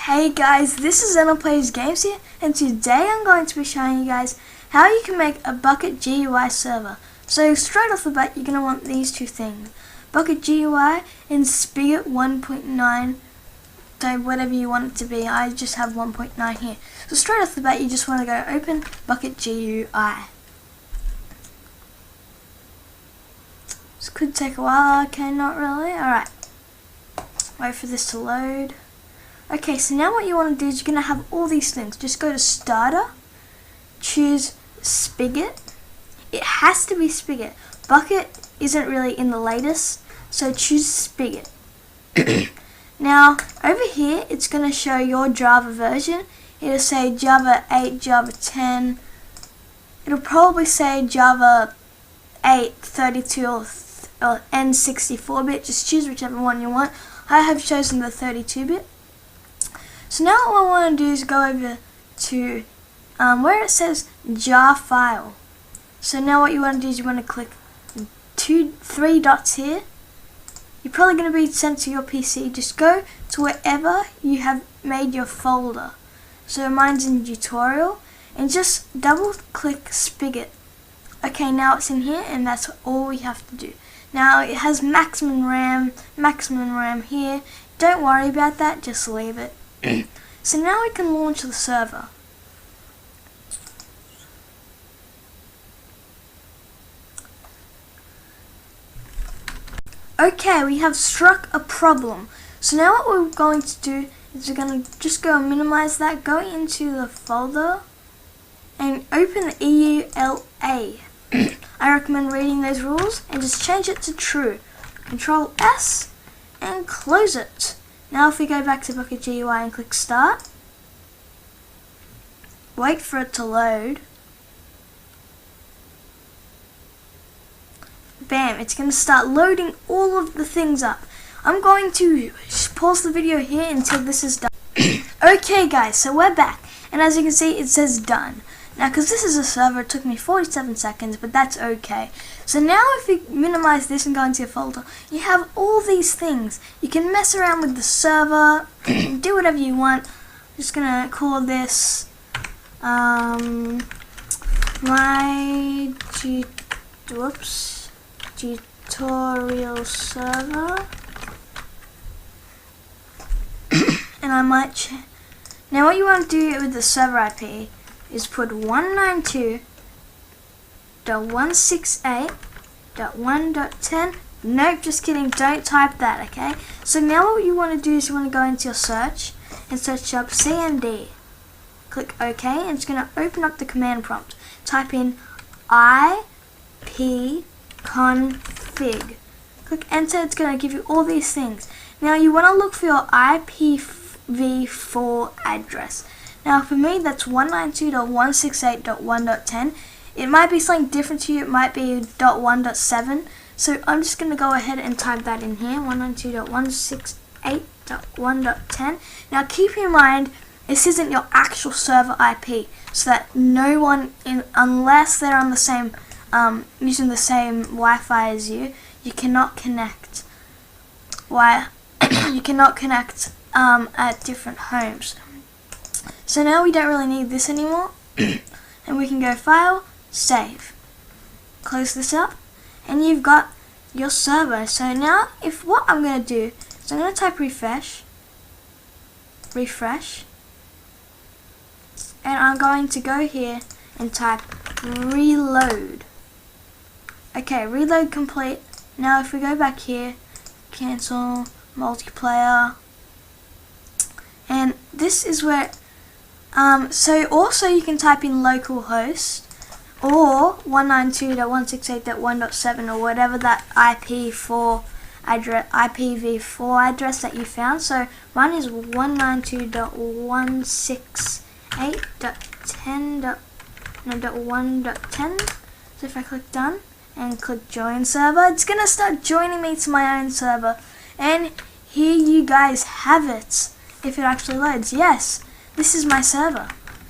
Hey guys, this is Zenna Plays Games here, and today I'm going to be showing you guys how you can make a Bukkit GUI server. So straight off the bat, you're going to want these two things: Bukkit GUI and Spiggot 1.9, whatever you want it to be. I just have 1.9 here. So straight off the bat, you just want to go open Bukkit GUI. This could take a while. Okay, not really. Alright, wait for this to load. Okay, so now what you want to do is you're going to have all these things. Just go to Starter, choose Spiggot. It has to be Spiggot. Bukkit isn't really in the latest, so choose Spiggot. Now, over here, it's going to show your Java version. It'll say Java 8, Java 10. It'll probably say Java 8, 32, or N64-bit. Just choose whichever one you want. I have chosen the 32-bit. So now what I want to do is go over to where it says jar file. So now what you want to do is you want to click three dots here. You're probably going to be sent to your PC. Just go to wherever you have made your folder. So mine's in tutorial, and just double click Spiggot. Okay, now it's in here, and that's all we have to do. Now it has maximum RAM here. Don't worry about that, just leave it. So now we can launch the server. Okay, we have struck a problem. So now what we're going to do is we're going to just go and minimize that, go into the folder and open the EULA. I recommend reading those rules and just change it to true. Control S and close it. Now if we go back to Bukkit GUI and click Start, wait for it to load. Bam, it's going to start loading all of the things up. I'm going to pause the video here until this is done. Okay guys, so we're back, and as you can see it says done. Now because this is a server, it took me 47 seconds, but that's okay. So now if you minimize this and go into your folder, you have all these things. You can mess around with the server, do whatever you want. I'm just going to call this my tutorial server. And I might now what you want to do with the server IP is put 192.168.1.10. Nope, just kidding, don't type that, okay? So now what you want to do is you want to go into your search and search up CMD. Click OK, and it's going to open up the command prompt. Type in ipconfig. Click enter, it's going to give you all these things. Now you want to look for your IPv4 address. Now for me that's 192.168.1.10. It might be something different to you, it might be .1.7. So I'm just going to go ahead and type that in here, 192.168.1.10. Now keep in mind, this isn't your actual server IP, so that no one, unless they're on the same, using the same Wi-Fi as you, you cannot connect. You cannot connect at different homes. So now we don't really need this anymore, and we can go File, Save. Close this up, and you've got your server. So now, if what I'm going to do is I'm going to type refresh, and I'm going to go here and type reload. Okay, reload complete. Now if we go back here, cancel, multiplayer, and this is where so also you can type in localhost or 192.168.1.7 or whatever that IPv4 address that you found. So mine is 192.168.10.1.10. So if I click done and click join server, it's gonna start joining me to my own server, and here you guys have it. If it actually loads, yes, this is my server.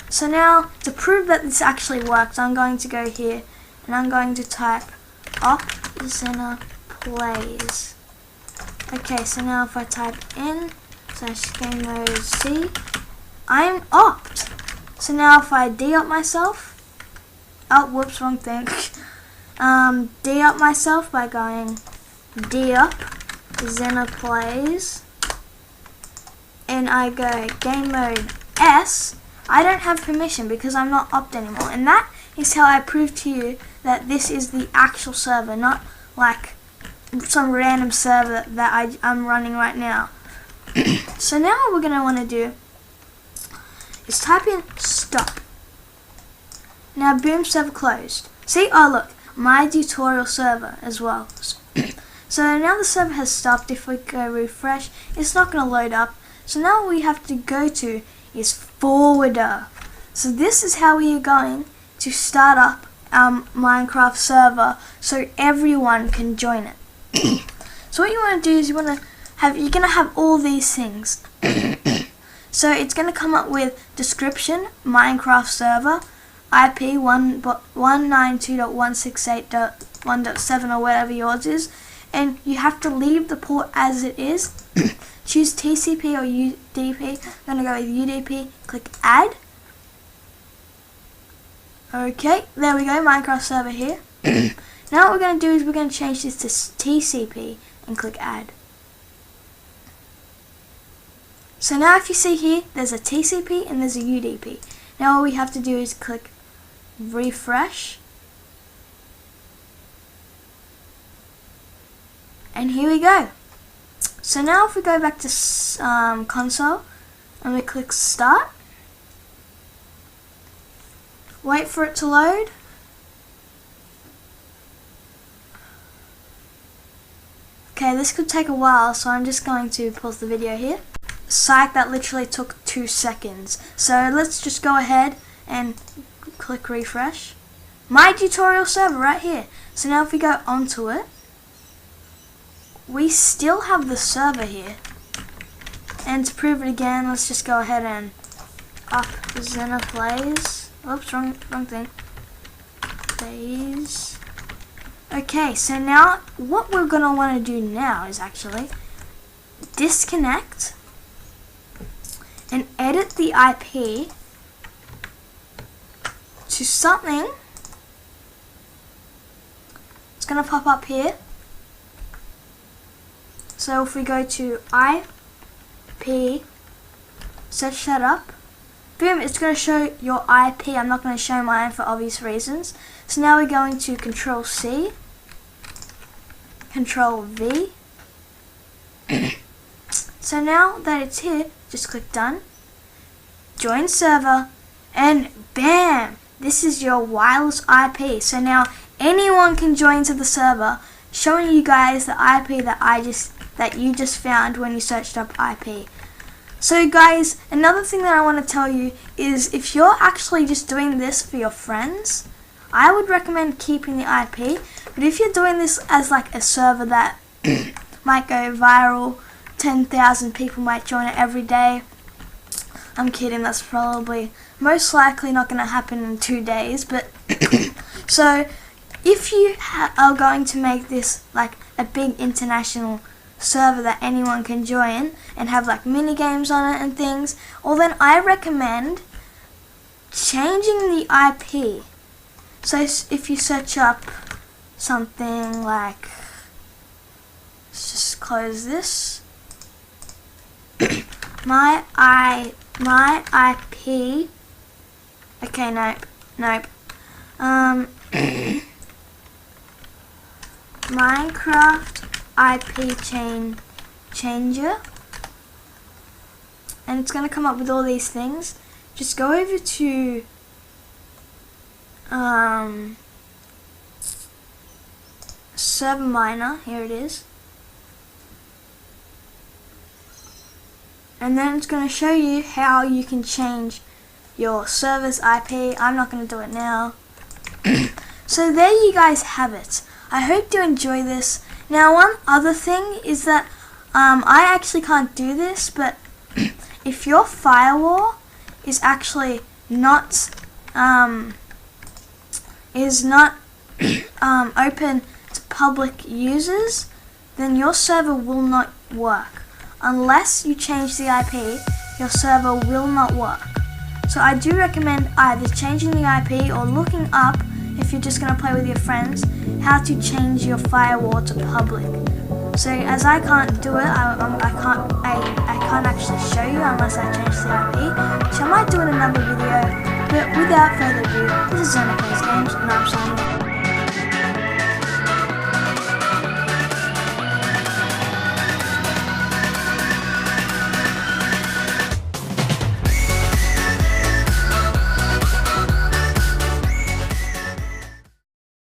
So now, to prove that this actually works, I'm going to go here and I'm going to type Zenna Plays. Okay, so now if I type in, so game mode C. I'm opt. So now if I de-opt myself, oh whoops, wrong thing. De-opt myself by going de-opt Xena plays, and I go game mode S. I don't have permission because I'm not opt anymore, and that is how I prove to you that this is the actual server, not like some random server that I'm running right now. So now what we're going to want to do is type in stop. Now boom, server closed. See, oh look, my tutorial server as well. So now the server has stopped. If we go refresh, it's not going to load up. So now what we have to go to is forwarder. So this is how we are going to start up our Minecraft server so everyone can join it. So what you want to do is you're going to have all these things. So it's going to come up with description, Minecraft server, IP 192.168.1.7 or whatever yours is, and you have to leave the port as it is. Choose TCP or UDP. I'm going to go with UDP, click add. Okay, there we go, Minecraft server here. Now what we're going to do is we're going to change this to TCP and click add. So now if you see here, there's a TCP and there's a UDP. Now all we have to do is click refresh. And here we go. So now if we go back to console and we click start, wait for it to load. Okay, this could take a while, so I'm just going to pause the video here. Psych, that literally took 2 seconds. So let's just go ahead and click refresh. My tutorial server right here. So now if we go onto it, we still have the server here. And to prove it again, let's just go ahead and up Xena plays. Oops, wrong thing. Plays. Okay, so now what we're going to want to do now is actually disconnect and edit the IP to something. It's going to pop up here. So if we go to IP, search that up, boom, it's going to show your IP. I'm not going to show mine for obvious reasons. So now we're going to Control C, Control V. So now that it's here, just click done, join server, and bam, this is your wireless IP. So now anyone can join to the server, showing you guys the IP that you just found when you searched up IP. So guys, another thing that I want to tell you is if you're actually just doing this for your friends, I would recommend keeping the IP. But if you're doing this as like a server that might go viral, 10,000 people might join it every day. I'm kidding, that's probably most likely not going to happen in 2 days. But so if you are going to make this like a big international server that anyone can join and have like mini games on it and things, well then I recommend changing the IP. So if you search up something like, let's just close this, my IP, okay, nope, Minecraft IP changer, and it's going to come up with all these things. Just go over to server miner, here it is, and then it's going to show you how you can change your server's IP. I'm not going to do it now. So there you guys have it. I hope you enjoy this. Now one other thing is that I actually can't do this, but if your firewall is actually not open to public users, then your server will not work. unless you change the IP, your server will not work. So I do recommend either changing the IP or looking up, if you're just going to play with your friends, how to change your firewall to public. So as I can't do it, I can't actually show you unless I change the IP. So I might do it in another video. But without further ado, this is Zona Plays Games, and I'm signing off.